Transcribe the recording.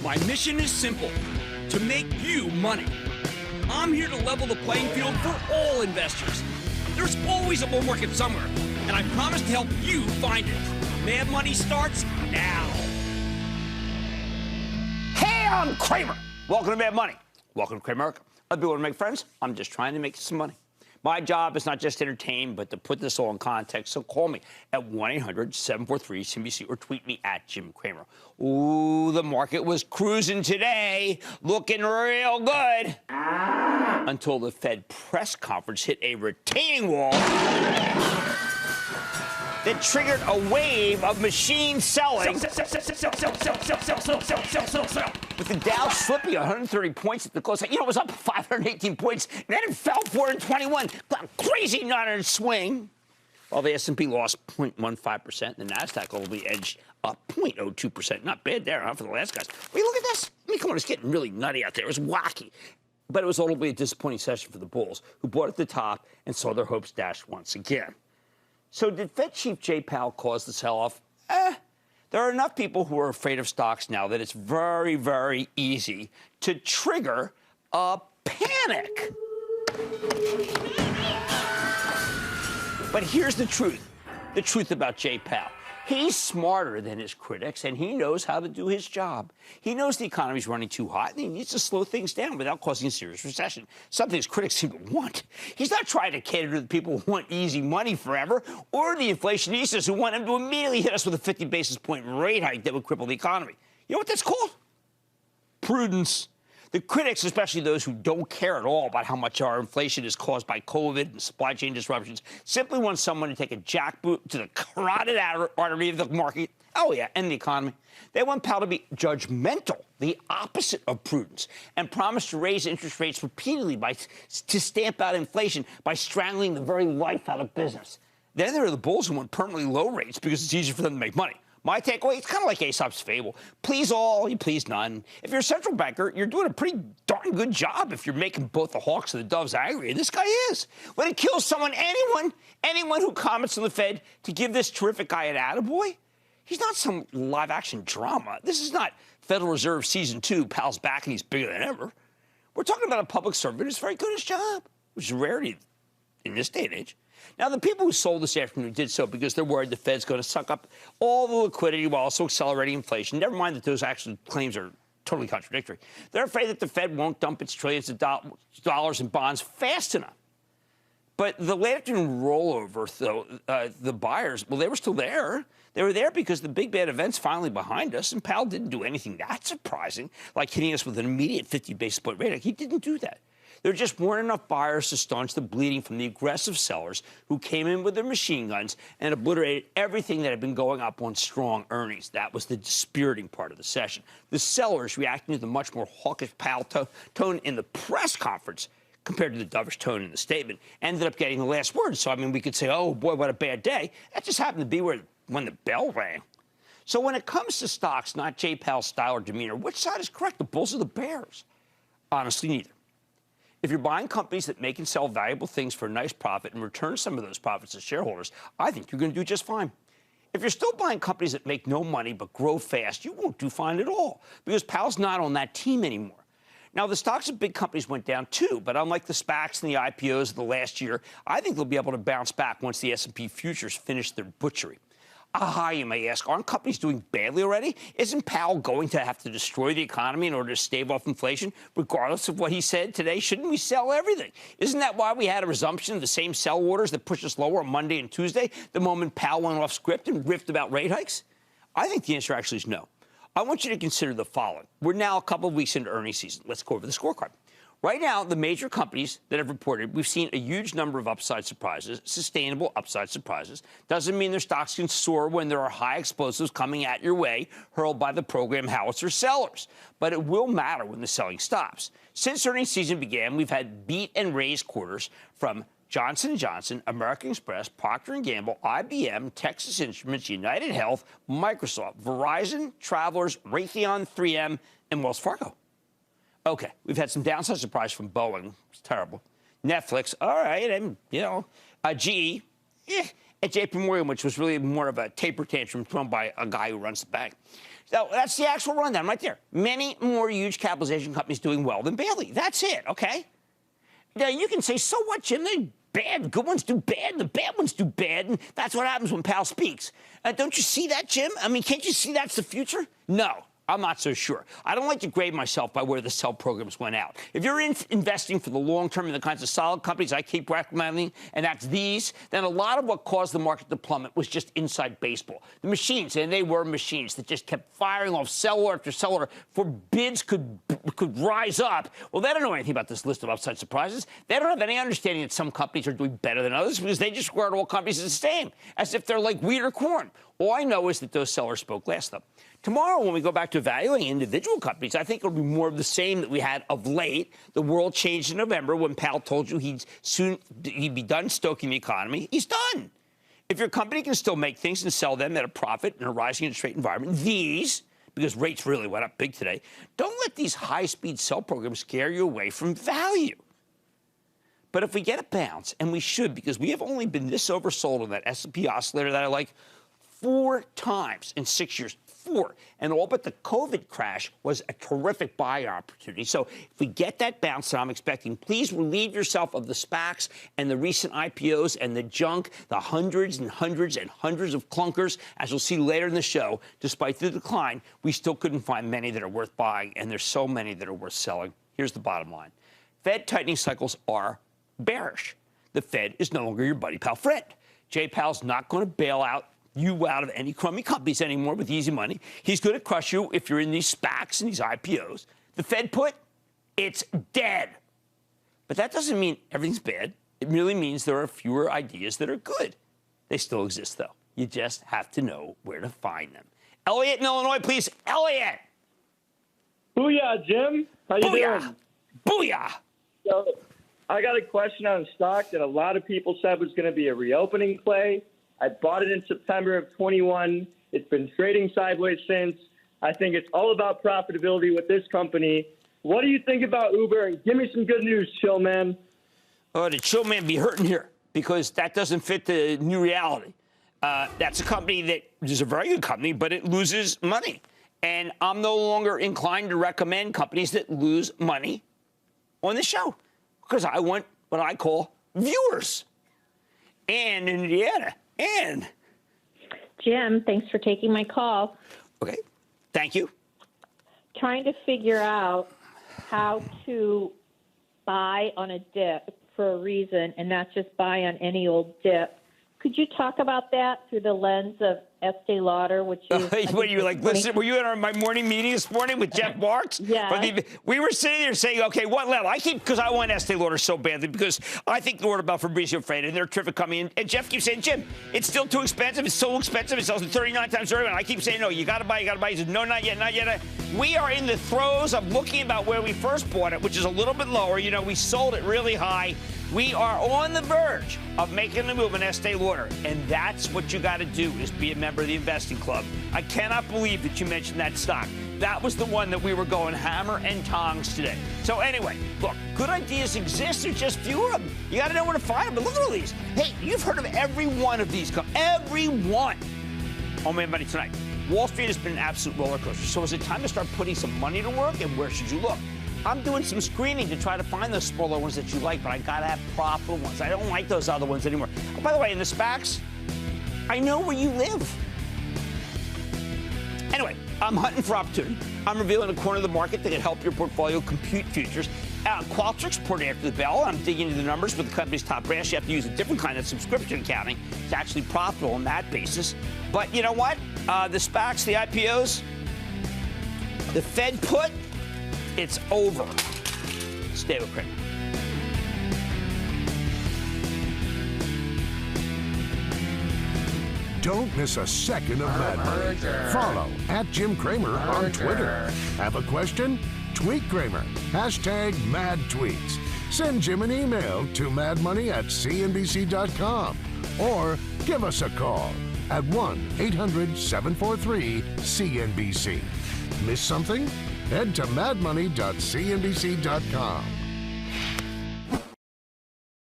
My mission is simple, to make you money. I'm here to level the playing field for all investors. There's always a bull market somewhere, and I promise to help you find it. Mad Money starts now. Hey, I'm Cramer. Welcome to Mad Money. Welcome to Cramer. Other people want to make friends. I'm just trying to make some money. My job is not just to entertain, but to put this all in context. So call me at 1-800-743-CNBC or tweet me at Jim Cramer. Ooh, the market was cruising today, looking real good. Until the Fed press conference hit a retaining wall that triggered a wave of machine selling. With the Dow slipping 130 points at the close. You know, it was up 518 points, and then it fell 421. Crazy nut swing. While the S&P lost 0.15%, the NASDAQ only edged up 0.02%. Not bad there, huh, for the last guys. Well, look at this. I mean, come on, it's getting really nutty out there. It was wacky. But it was ultimately a disappointing session for the bulls, who bought at the top and saw their hopes dashed once again. So did Fed Chief Jay Powell cause the sell-off? There are enough people who are afraid of stocks now that it's very, very easy to trigger a panic. But here's the truth about Jay Powell. He's smarter than his critics, and he knows how to do his job. He knows the economy's running too hot, and he needs to slow things down without causing a serious recession, something his critics seem to want. He's not trying to cater to the people who want easy money forever, or the inflationistas who want him to immediately hit us with a 50 basis point rate hike that would cripple the economy. You know what that's called? Prudence. The critics, especially those who don't care at all about how much our inflation is caused by COVID and supply chain disruptions, simply want someone to take a jackboot to the carotid artery of the market, and the economy. They want Powell to be judgmental, the opposite of prudence, and promise to raise interest rates repeatedly to stamp out inflation by strangling the very life out of business. Then there are the bulls who want permanently low rates because it's easier for them to make money. My takeaway, it's kind of like Aesop's fable. Please all, you please none. If you're a central banker, you're doing a pretty darn good job if you're making both the hawks and the doves angry, and this guy is. When it kills someone, anyone who comments on the Fed to give this terrific guy an attaboy, he's not some live-action drama. This is not Federal Reserve Season 2, Powell's back and he's bigger than ever. We're talking about a public servant who's very good at his job, which is a rarity in this day and age. Now, the people who sold this afternoon did so because they're worried the Fed's going to suck up all the liquidity while also accelerating inflation. Never mind that those actual claims are totally contradictory. They're afraid that the Fed won't dump its trillions of dollars in bonds fast enough. But the late afternoon rollover, though, the buyers, well, they were still there. They were there because the big bad event's finally behind us, and Powell didn't do anything that surprising, like hitting us with an immediate 50 basis point rate hike. He didn't do that. There just weren't enough buyers to staunch the bleeding from the aggressive sellers who came in with their machine guns and obliterated everything that had been going up on strong earnings. That was the dispiriting part of the session. The sellers, reacting to the much more hawkish Powell tone in the press conference compared to the dovish tone in the statement, ended up getting the last word. So, I mean, we could say, oh, boy, what a bad day. That just happened to be when the bell rang. So when it comes to stocks, not Jay Powell's style or demeanor, which side is correct, the bulls or the bears? Honestly, neither. If you're buying companies that make and sell valuable things for a nice profit and return some of those profits to shareholders, I think you're going to do just fine. If you're still buying companies that make no money but grow fast, you won't do fine at all because Powell's not on that team anymore. Now, the stocks of big companies went down too, but unlike the SPACs and the IPOs of the last year, I think they'll be able to bounce back once the S&P futures finish their butchery. Aha, you may ask, aren't companies doing badly already? Isn't Powell going to have to destroy the economy in order to stave off inflation, regardless of what he said today? Shouldn't we sell everything? Isn't that why we had a resumption of the same sell orders that pushed us lower on Monday and Tuesday, the moment Powell went off script and riffed about rate hikes? I think the answer actually is no. I want you to consider the following. We're now a couple of weeks into earnings season. Let's go over the scorecard. Right now, the major companies that have reported, we've seen a huge number of upside surprises, sustainable upside surprises. Doesn't mean their stocks can soar when there are high explosives coming at your way, hurled by the program howitzer sellers. But it will matter when the selling stops. Since earnings season began, we've had beat and raise quarters from Johnson & Johnson, American Express, Procter & Gamble, IBM, Texas Instruments, United Health, Microsoft, Verizon, Travelers, Raytheon, 3M, and Wells Fargo. Okay, we've had some downside surprise from Boeing. It's terrible. Netflix, all right, and, GE, and JP Morgan, which was really more of a taper tantrum thrown by a guy who runs the bank. So that's the actual rundown right there. Many more huge capitalization companies doing well than Bailey. That's it, okay? Now, you can say, so what, Jim? They're bad. The good ones do bad. The bad ones do bad. And that's what happens when Powell speaks. Don't you see that, Jim? I mean, can't you see that's the future? No. I'm not so sure. I don't like to grade myself by where the sell programs went out. If you're investing for the long term in the kinds of solid companies I keep recommending, and that's these, then a lot of what caused the market to plummet was just inside baseball. The machines, and they were machines that just kept firing off sell order after sell order for bids could rise up. Well, they don't know anything about this list of upside surprises. They don't have any understanding that some companies are doing better than others because they just regard all companies as the same, as if they're like wheat or corn. All I know is that those sellers spoke last, though. Tomorrow, when we go back to evaluating individual companies, I think it'll be more of the same that we had of late. The world changed in November when Powell told you he'd be done stoking the economy. He's done. If your company can still make things and sell them at a profit in a rising interest rate environment, because rates really went up big today, don't let these high-speed sell programs scare you away from value. But if we get a bounce, and we should, because we have only been this oversold on that S&P oscillator that I like 4 times in 6 years. 4. And all but the COVID crash was a terrific buy opportunity. So if we get that bounce that I'm expecting, please relieve yourself of the SPACs and the recent IPOs and the junk, the hundreds and hundreds and hundreds of clunkers. As you'll see later in the show, despite the decline, we still couldn't find many that are worth buying, and there's so many that are worth selling. Here's the bottom line. Fed tightening cycles are bearish. The Fed is no longer your buddy pal friend. Jay Powell's not going to bail out you out of any crummy companies anymore with easy money. He's going to crush you if you're in these SPACs and these IPOs. The Fed put, it's dead. But that doesn't mean everything's bad. It merely means there are fewer ideas that are good. They still exist, though. You just have to know where to find them. Elliot in Illinois, please. Elliot! Booyah, Jim. How you doing? Booyah! So, I got a question on a stock that a lot of people said was going to be a reopening play. I bought it in September of 21. It's been trading sideways since. I think it's all about profitability with this company. What do you think about Uber? Give me some good news, chill man. Oh, the chill man be hurting here because that doesn't fit the new reality. That's a company that is a very good company, but it loses money. And I'm no longer inclined to recommend companies that lose money on the show because I want what I call viewers. And in Indiana. And Jim, thanks for taking my call. Okay, thank you. Trying to figure out how to buy on a dip for a reason and not just buy on any old dip. Could you talk about that through the lens of Estee Lauder, which is... What, you were like, listen, were you in my morning meeting this morning with Jeff Marks? Yeah. We were sitting there saying, okay, what level? Because I want Estee Lauder so badly, because I think the word about Fabrizio Freda, and they're terrific coming in. And Jeff keeps saying, Jim, it's still too expensive. It's so expensive. It sells 39 times earlier. And I keep saying, no, you got to buy, you got to buy. He says, no, not yet, not yet. We are in the throes of looking about where we first bought it, which is a little bit lower. You know, we sold it really high. We are on the verge of making the move in Estee Lauder, and that's what you got to do is be a member of the investing club. I cannot believe that you mentioned that stock. That was the one that we were going hammer and tongs today. So anyway, look, good ideas exist. There's just fewer of them. You got to know where to find them. But look at all these. Hey, you've heard of every one of these. Every one. Oh, man, buddy, tonight. Wall Street has been an absolute roller coaster. So is it time to start putting some money to work, and where should you look? I'm doing some screening to try to find those smaller ones that you like, but I got to have profitable ones. I don't like those other ones anymore. Oh, by the way, in the SPACs, I know where you live. Anyway, I'm hunting for opportunity. I'm revealing a corner of the market that can help your portfolio compute futures. Qualtrics reported after the bell. I'm digging into the numbers with the company's top branch. You have to use a different kind of subscription accounting. It's actually profitable on that basis. But you know what? The SPACs, the IPOs, the Fed put, it's over. Stay with Cramer. Don't miss a second of Mad Money. Follow @Jim Cramer on Twitter. Have a question? Tweet Cramer. #MadTweets. Send Jim an email to madmoney@cnbc.com or give us a call at 1-800-743-CNBC. Miss something? Head to madmoney.cnbc.com.